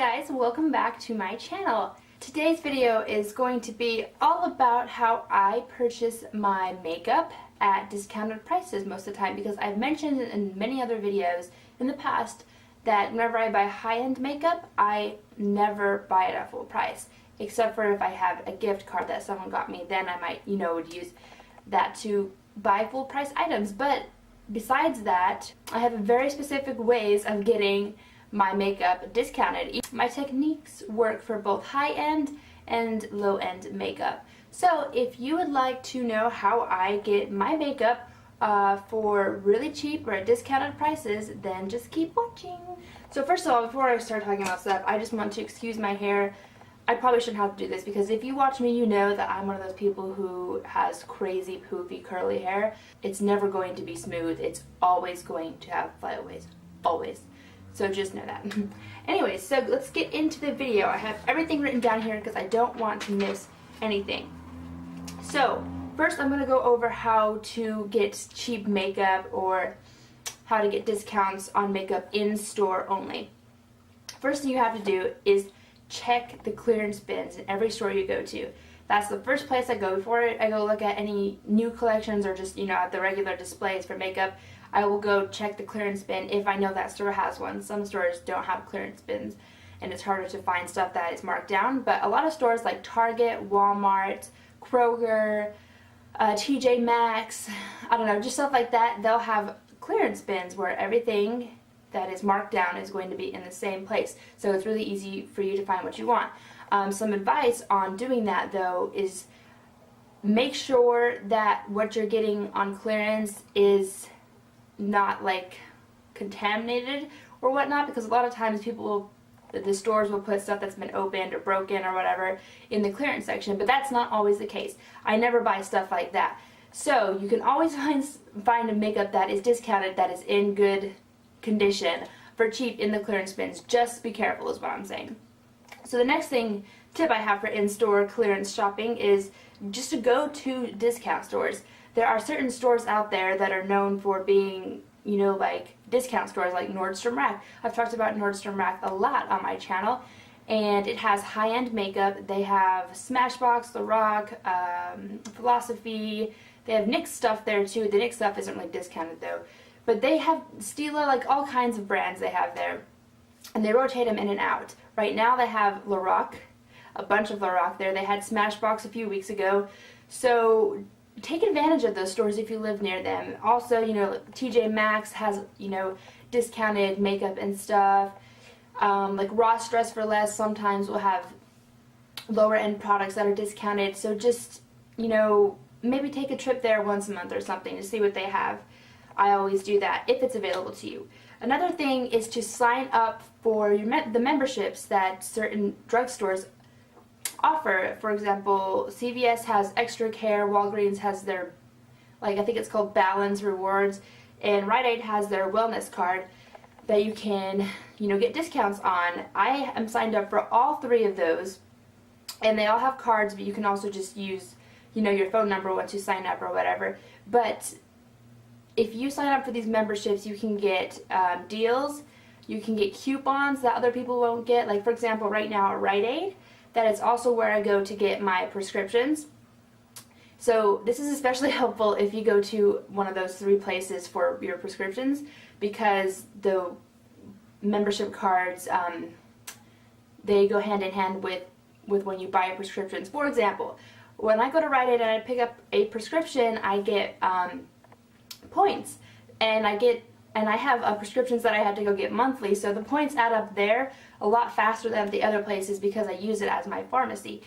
guys, welcome back to my channel. Today's video is going to be all about how I purchase my makeup at discounted prices most of the time, because I've mentioned in many other videos in the past that whenever I buy high-end makeup, I never buy it at full price, except for if I have a gift card that someone got me, then I might, would use that to buy full price items. But besides that, I have very specific ways of getting my makeup discounted. My techniques work for both high-end and low-end makeup. So if you would like to know how I get my makeup for really cheap or at discounted prices, then just keep watching. So first of all, before I start talking about stuff, I just want to excuse my hair. I probably shouldn't have to do this, because if you watch me, you know that I'm one of those people who has crazy poofy curly hair. It's never going to be smooth. It's always going to have flyaways. Always. So just know that. Anyways, so let's get into the video. I have everything written down here because I don't want to miss anything. So first I'm going to go over how to get cheap makeup or how to get discounts on makeup in store only. First thing you have to do is check the clearance bins in every store you go to. That's the first place I go before I go look at any new collections or just, at the regular displays for makeup. I will go check the clearance bin if I know that store has one. Some stores don't have clearance bins and it's harder to find stuff that is marked down, but a lot of stores like Target, Walmart, Kroger, TJ Maxx, I don't know, just stuff like that, they'll have clearance bins where everything that is marked down is going to be in the same place. So it's really easy for you to find what you want. Some advice on doing that though is make sure that what you're getting on clearance is not like contaminated or whatnot, because a lot of times the stores will put stuff that's been opened or broken or whatever in the clearance section, but that's not always the case. I never buy stuff like that. So you can always find a makeup that is discounted, that is in good condition for cheap in the clearance bins. Just be careful is what I'm saying. So the next tip I have for in-store clearance shopping is just to go to discount stores. There are certain stores out there that are known for being, like discount stores, like Nordstrom Rack. I've talked about Nordstrom Rack a lot on my channel, and it has high-end makeup. They have Smashbox, The Rock, Philosophy. They have NYX stuff there too. The NYX stuff isn't really discounted though. But they have Stila, like all kinds of brands they have there. And they rotate them in and out. Right now they have Loreal, a bunch of Loreal there. They had Smashbox a few weeks ago. So take advantage of those stores if you live near them. Also, TJ Maxx has, discounted makeup and stuff. Like Ross Dress for Less sometimes will have lower end products that are discounted. So just, maybe take a trip there once a month or something to see what they have. I always do that if it's available to you. Another thing is to sign up for the memberships that certain drugstores offer. For example, CVS has Extra Care, Walgreens has their, I think it's called Balance Rewards, and Rite Aid has their wellness card that you can, get discounts on. I am signed up for all three of those, and they all have cards, but you can also just use, your phone number once you sign up or whatever. But if you sign up for these memberships, you can get deals, you can get coupons that other people won't get. Like, for example, right now at Rite Aid, that is also where I go to get my prescriptions. So this is especially helpful if you go to one of those three places for your prescriptions, because the membership cards, they go hand in hand with when you buy your prescriptions. For example, when I go to Rite Aid and I pick up a prescription, I get points, and I have prescriptions that I had to go get monthly, so the points add up there a lot faster than the other places because I use it as my pharmacy.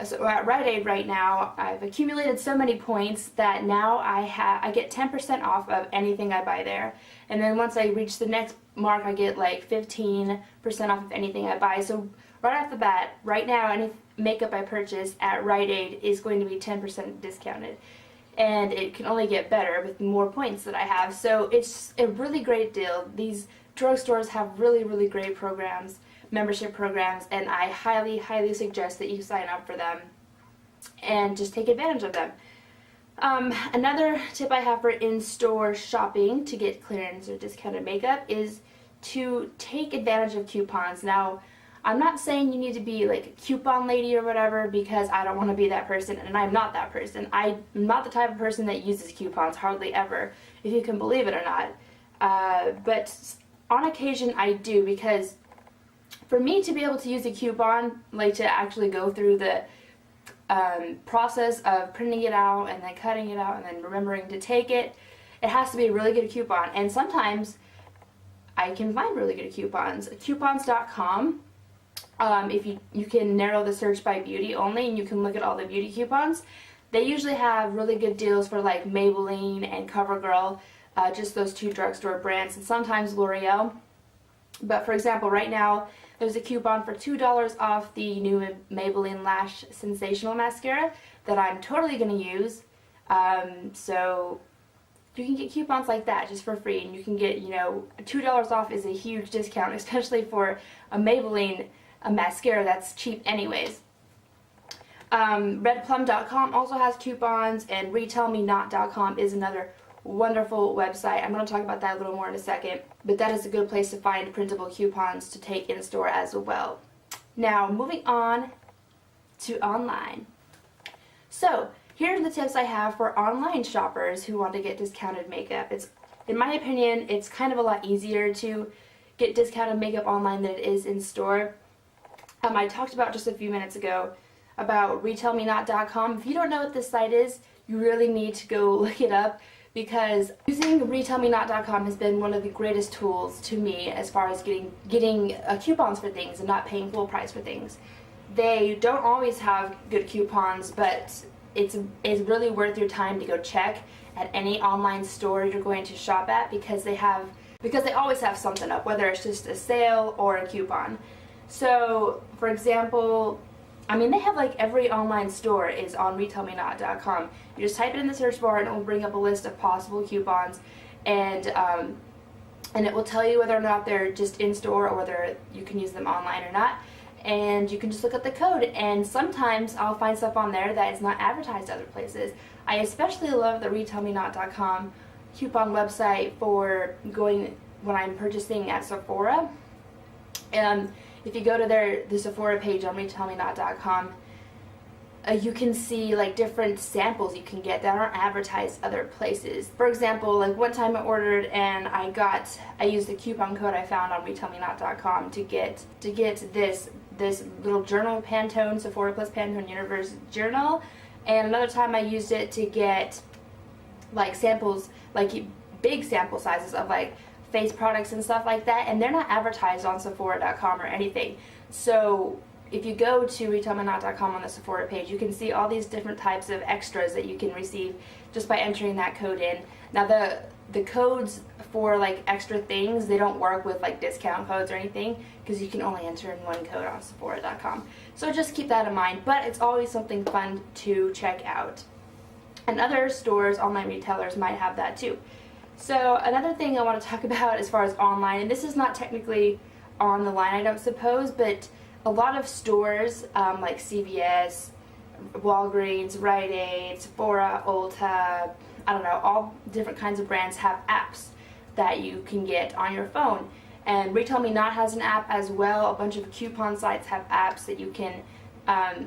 So at Rite Aid right now, I've accumulated so many points that now I get 10% off of anything I buy there, and then once I reach the next mark, I get like 15% off of anything I buy. So right off the bat, right now, any makeup I purchase at Rite Aid is going to be 10% discounted. And it can only get better with more points that I have. So it's a really great deal. These drugstores have really, really great programs, membership programs, and I highly, highly suggest that you sign up for them and just take advantage of them. Another tip I have for in-store shopping to get clearance or discounted makeup is to take advantage of coupons. Now, I'm not saying you need to be like a coupon lady or whatever, because I don't want to be that person, and I'm not that person. I'm not the type of person that uses coupons, hardly ever, if you can believe it or not. But on occasion I do, because for me to be able to use a coupon, like to actually go through the process of printing it out and then cutting it out and then remembering to take it, it has to be a really good coupon. And sometimes I can find really good coupons. Coupons.com, if you can narrow the search by beauty only, and you can look at all the beauty coupons. They usually have really good deals for like Maybelline and CoverGirl, just those two drugstore brands, and sometimes L'Oreal. But for example, right now there's a coupon for $2 off the new Maybelline Lash Sensational Mascara that I'm totally going to use. So you can get coupons like that just for free, and you can get, you know, $2 off is a huge discount, especially for a Maybelline mascara that's cheap anyways. Redplum.com also has coupons, and RetailMeNot.com is another wonderful website. I'm going to talk about that a little more in a second, but that is a good place to find printable coupons to take in store as well. Now, moving on to online. So, here are the tips I have for online shoppers who want to get discounted makeup. In my opinion, it's kind of a lot easier to get discounted makeup online than it is in store. I talked about just a few minutes ago about RetailMeNot.com. If you don't know what this site is, you really need to go look it up, because using RetailMeNot.com has been one of the greatest tools to me as far as getting coupons for things and not paying full price for things. They don't always have good coupons, but it's really worth your time to go check at any online store you're going to shop at, because they always have something up, whether it's just a sale or a coupon. So, for example, I mean, they have like every online store is on RetailMeNot.com. You just type it in the search bar and it will bring up a list of possible coupons, and it will tell you whether or not they're just in store or whether you can use them online or not. And you can just look at the code, and sometimes I'll find stuff on there that is not advertised other places. I especially love the RetailMeNot.com coupon website for going when I'm purchasing at Sephora. If you go to the Sephora page on RetailMeNot.com, you can see like different samples you can get that aren't advertised other places. For example, like one time I ordered and I used the coupon code I found on RetailMeNot.com to get this little journal, Pantone Sephora Plus Pantone Universe journal, and another time I used it to get like samples, like big sample sizes of like face products and stuff like that, and they're not advertised on Sephora.com or anything. So if you go to RetailMeNot.com on the Sephora page, you can see all these different types of extras that you can receive just by entering that code in. Now the codes for like extra things, they don't work with like discount codes or anything, because you can only enter in one code on Sephora.com. So just keep that in mind, but it's always something fun to check out. And other stores, online retailers, might have that too. So another thing I want to talk about as far as online, and this is not technically on the line, I don't suppose, but a lot of stores like CVS, Walgreens, Rite Aid, Sephora, ULTA, I don't know, all different kinds of brands have apps that you can get on your phone. And RetailMeNot has an app as well. A bunch of coupon sites have apps that you can,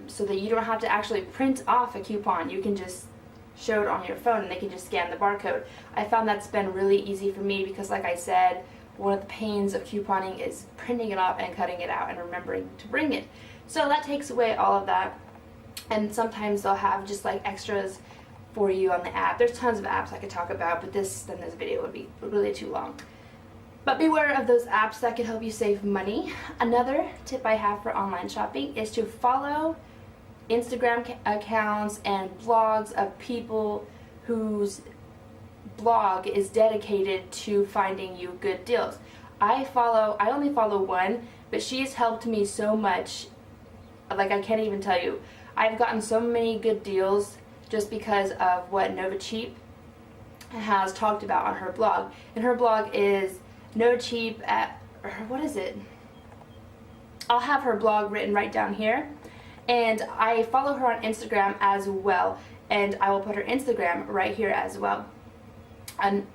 so that you don't have to actually print off a coupon. You can just show it on your phone and they can just scan the barcode. I found that's been really easy for me, because like I said, one of the pains of couponing is printing it off and cutting it out and remembering to bring it. So that takes away all of that. And sometimes they'll have just like extras for you on the app. There's tons of apps I could talk about, but this video would be really too long. But beware of those apps that can help you save money. Another tip I have for online shopping is to follow Instagram accounts and blogs of people whose blog is dedicated to finding you good deals. I only follow one, but she's helped me so much, like I can't even tell you. I've gotten so many good deals just because of what NOUVEAU has talked about on her blog. And her blog is NOUVEAU what is it? I'll have her blog written right down here. And I follow her on Instagram as well, and I will put her Instagram right here as well. And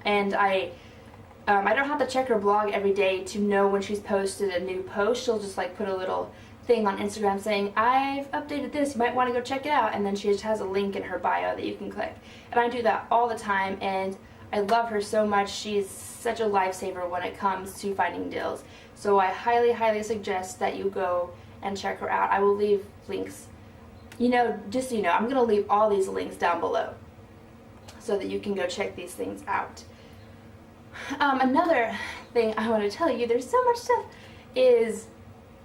I don't have to check her blog every day to know when she's posted a new post. She'll just like put a little thing on Instagram saying, I've updated this, you might want to go check it out, and then she just has a link in her bio that you can click. And I do that all the time, and I love her so much. She's such a lifesaver when it comes to finding deals. So I highly, highly suggest that you go and check her out. I will leave links, just so you know, I'm going to leave all these links down below so that you can go check these things out. Another thing I want to tell you, there's so much stuff, is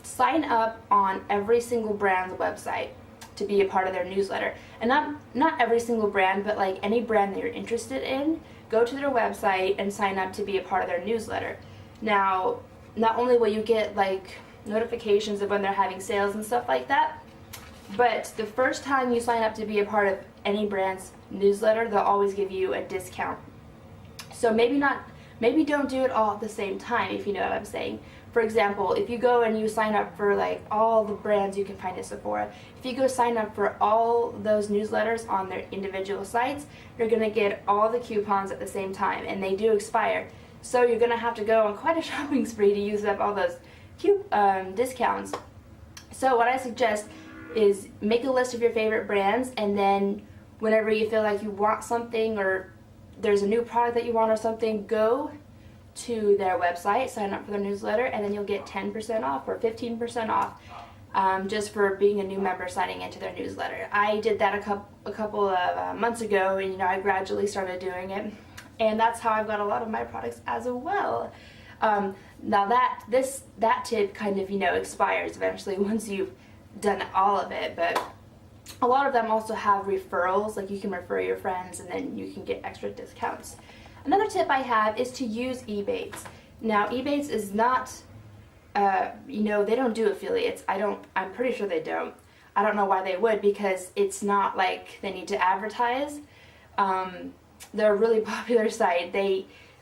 sign up on every single brand's website to be a part of their newsletter. And not every single brand, but like any brand that you're interested in, go to their website and sign up to be a part of their newsletter. Now, not only will you get like notifications of when they're having sales and stuff like that, but the first time you sign up to be a part of any brand's newsletter, they'll always give you a discount. So maybe don't do it all at the same time, if you know what I'm saying. For example, if you go and you sign up for like all the brands you can find at Sephora, if you go sign up for all those newsletters on their individual sites, you're going to get all the coupons at the same time, and they do expire. So you're going to have to go on quite a shopping spree to use up all those discounts. So what I suggest is make a list of your favorite brands, and then whenever you feel like you want something or there's a new product that you want or something, go to their website, sign up for their newsletter, and then you'll get 10% off or 15% off just for being a new member signing into their newsletter. I did that a couple of months ago, and I gradually started doing it, and that's how I've got a lot of my products as well. Now that tip kind of expires eventually once you've done all of it, but a lot of them also have referrals, like you can refer your friends and then you can get extra discounts. Another tip I have is to use EBATES. Now EBATES is not, they don't do affiliates. I'm pretty sure they don't. I don't know why they would, because it's not like they need to advertise. They're a really popular site.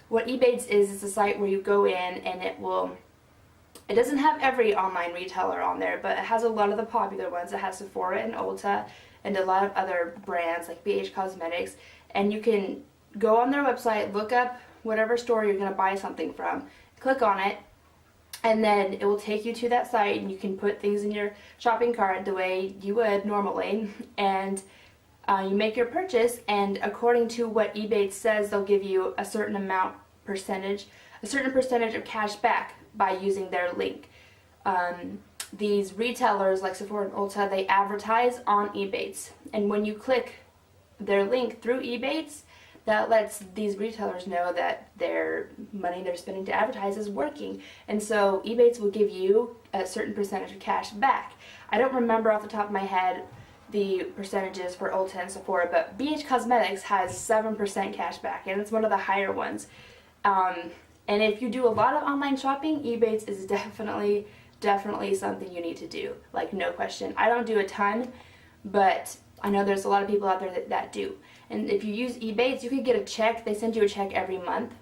What EBATES is a site where you go in and it doesn't have every online retailer on there, but it has a lot of the popular ones. It has Sephora and ULTA and a lot of other brands like BH Cosmetics, and you can go on their website, look up whatever store you're going to buy something from, click on it, and then it will take you to that site, and you can put things in your shopping cart the way you would normally, and you make your purchase, and according to what EBATES says, they'll give you a certain percentage of cash back by using their link. These retailers like Sephora and ULTA, they advertise on EBATES, and when you click their link through EBATES, that lets these retailers know that their money they're spending to advertise is working, and so EBATES will give you a certain percentage of cash back. I don't remember off the top of my head the percentages for ULTA and Sephora, but BH Cosmetics has 7% cash back, and it's one of the higher ones. And if you do a lot of online shopping, EBATES is definitely something you need to do, like no question. I don't do a ton, but I know there's a lot of people out there that do. And if you use EBATES, you could get a check. They send you a check every month,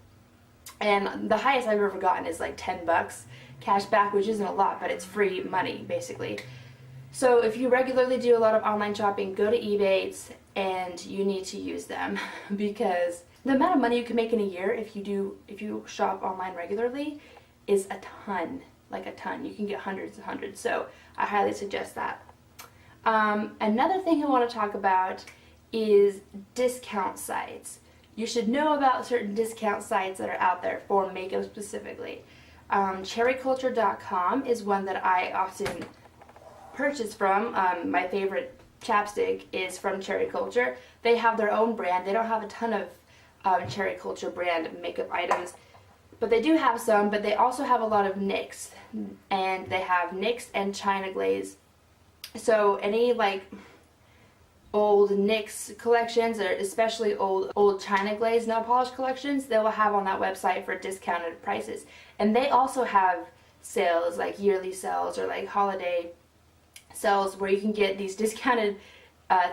and the highest I've ever gotten is like $10 cash back, which isn't a lot, but it's free money basically. So if you regularly do a lot of online shopping, go to EBATES, and you need to use them because the amount of money you can make in a year if you shop online regularly is a ton, like a ton. You can get hundreds and hundreds, so I highly suggest that. Another thing I want to talk about is discount sites. You should know about certain discount sites that are out there for makeup specifically. CherieCulture.com is one that I often purchase from. My favorite chapstick is from Cherie Culture. They have their own brand. They don't have a ton of Cherie Culture brand makeup items, but they do have some. But they also have a lot of NYX, and they have NYX and China Glaze. So any like old NYX collections, or especially old China Glaze nail polish collections, they will have on that website for discounted prices. And they also have sales, like yearly sales or like holiday sales, where you can get these discounted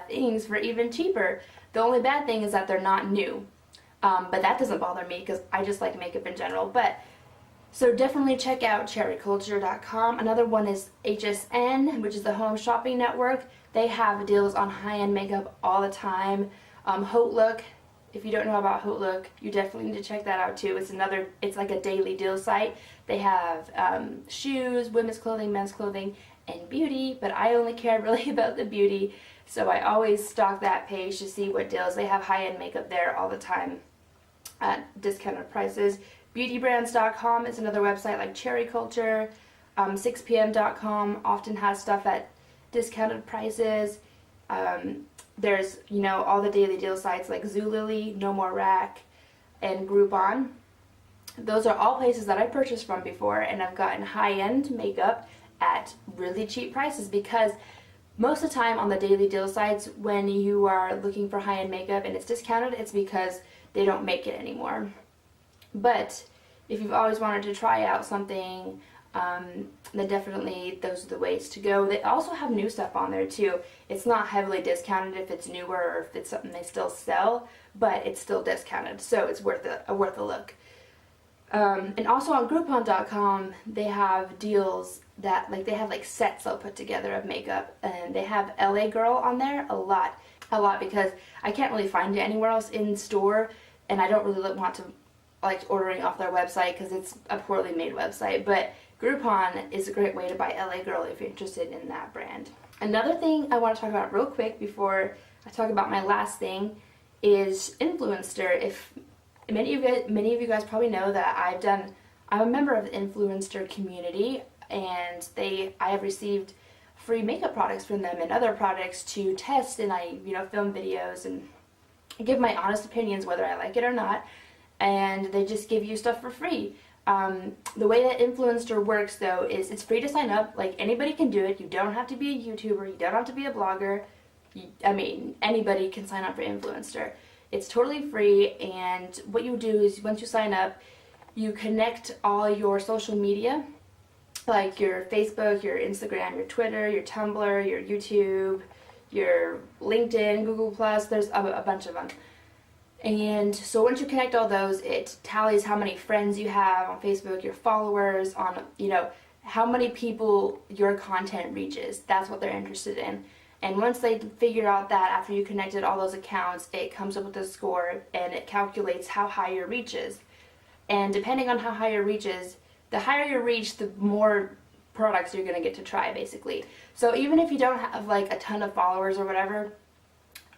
things for even cheaper. The only bad thing is that they're not new, but that doesn't bother me because I just like makeup in general. But so definitely check out CherieCulture.com. Another one is HSN, which is the Home Shopping Network. They have deals on high-end makeup all the time. Haute Look If you don't know about HOTLOOK, you definitely need to check that out too. It's like a daily deal site. They have shoes, women's clothing, men's clothing, and beauty, but I only care really about the beauty, so I always stalk that page to see what deals. They have high-end makeup there all the time at discounted prices. Beautybrands.com is another website, like Cherie Culture. 6pm.com often has stuff at discounted prices. There's, you know, all the daily deal sites like Zulily, No More Rack, and Groupon. Those are all places that I purchased from before, and I've gotten high-end makeup at really cheap prices, because most of the time on the daily deal sites, when you are looking for high-end makeup and it's discounted, it's because they don't make it anymore. But if you've always wanted to try out something, then definitely those are the ways to go. They also have new stuff on there too. It's not heavily discounted if it's newer or if it's something they still sell, but it's still discounted, so it's worth a look. And also on Groupon.com, they have deals that, like, they have like sets they'll put together of makeup, and they have LA Girl on there a lot, because I can't really find it anywhere else in store, and I don't really want to like ordering off their website because it's a poorly made website. But Groupon is a great way to buy LA Girl if you're interested in that brand. Another thing I want to talk about real quick before I talk about my last thing is Influencer. If many of you guys probably know that I'm a member of the Influencer community, and I have received free makeup products from them and other products to test, and I, you know, film videos and give my honest opinions whether I like it or not, and they just give you stuff for free. The way that Influencer works though is it's free to sign up. Like, anybody can do it. You don't have to be a YouTuber, you don't have to be a blogger. I mean, anybody can sign up for Influencer. It's totally free, and what you do is once you sign up, you connect all your social media, like your Facebook, your Instagram, your Twitter, your Tumblr, your YouTube, your LinkedIn, Google+, there's a bunch of them. And so once you connect all those, it tallies how many friends you have on Facebook, your followers, on, you know, how many people your content reaches. That's what they're interested in. And once they figure out that, after you connected all those accounts, it comes up with a score, and it calculates how high your reach is. And depending on how high your reach is, the higher your reach, the more products you're going to get to try, basically. So even if you don't have like a ton of followers or whatever,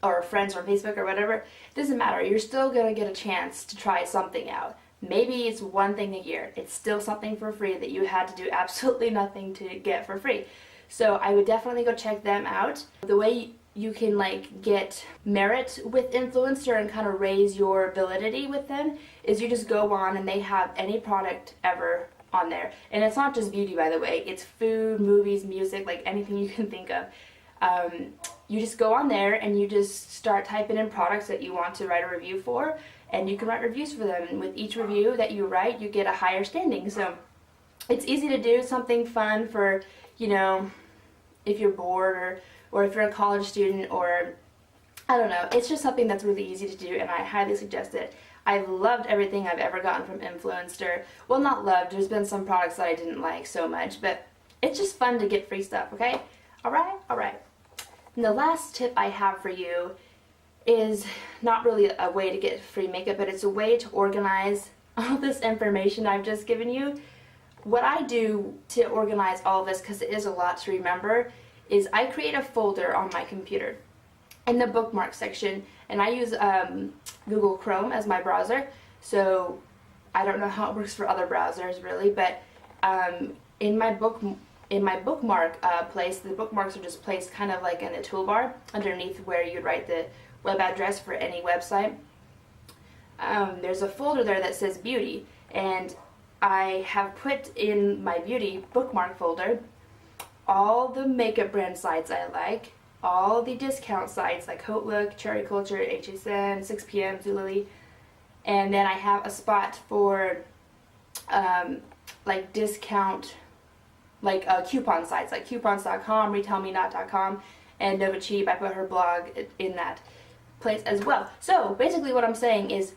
or friends on Facebook or whatever, it doesn't matter. You're still going to get a chance to try something out. Maybe it's one thing a year. It's still something for free that you had to do absolutely nothing to get for free. So I would definitely go check them out. The way you can like get merit with Influencer and kind of raise your validity with them is you just go on and they have any product ever on there. And it's not just beauty, by the way. It's food, movies, music, like anything you can think of. You just go on there and you just start typing in products that you want to write a review for, and you can write reviews for them. And with each review that you write, you get a higher standing. So it's easy to do, something fun for, you know, if you're bored, or if you're a college student, or I don't know. It's just something that's really easy to do, and I highly suggest it. I've loved everything I've ever gotten from Influencer. Well, not loved. There's been some products that I didn't like so much, but it's just fun to get free stuff, okay? Alright? Alright. And the last tip I have for you is not really a way to get free makeup, but it's a way to organize all this information I've just given you. What I do to organize all of this, because it is a lot to remember, is I create a folder on my computer in the bookmark section, and I use Google Chrome as my browser, so I don't know how it works for other browsers really, but in my bookmark place, the bookmarks are just placed kind of like in the toolbar underneath where you'd write the web address for any website. There's a folder there that says beauty, and I have put in my beauty bookmark folder all the makeup brand sites I like, all the discount sites like HOTLOOK, Cherie Culture, HSN, 6pm, Zulily, and then I have a spot for like discount, like coupon sites like coupons.com, retailmenot.com, and Nova Cheap. I put her blog in that place as well. So basically what I'm saying is,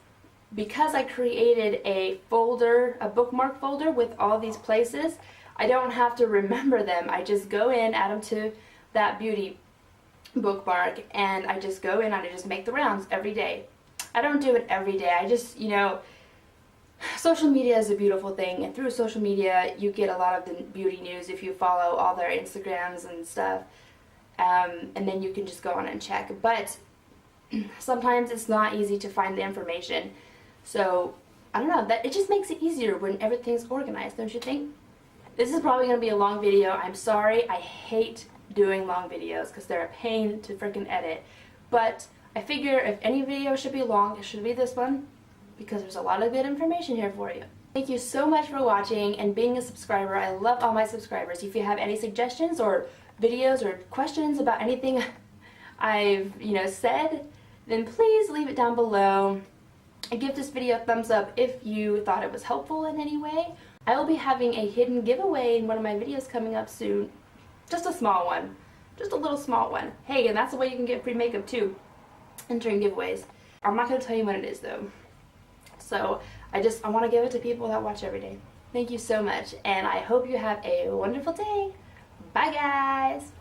because I created a folder, a bookmark folder with all these places, I don't have to remember them. I just go in, add them to that beauty bookmark, and I just go in and I just make the rounds every day. I don't do it every day. I just, you know, social media is a beautiful thing, and through social media you get a lot of the beauty news if you follow all their Instagrams and stuff, and then you can just go on and check. But sometimes it's not easy to find the information, so I don't know, that it just makes it easier when everything's organized, don't you think? This is probably going to be a long video. I'm sorry. I hate doing long videos because they're a pain to freaking edit. But I figure if any video should be long, it should be this one, because there's a lot of good information here for you. Thank you so much for watching and being a subscriber. I love all my subscribers. If you have any suggestions or videos or questions about anything I've, you know, said, then please leave it down below. And give this video a thumbs up if you thought it was helpful in any way. I will be having a hidden giveaway in one of my videos coming up soon. Just a small one. Just a little small one. Hey, and that's the way you can get free makeup too, entering giveaways. I'm not going to tell you what it is though. So I want to give it to people that watch every day. Thank you so much, and I hope you have a wonderful day. Bye guys!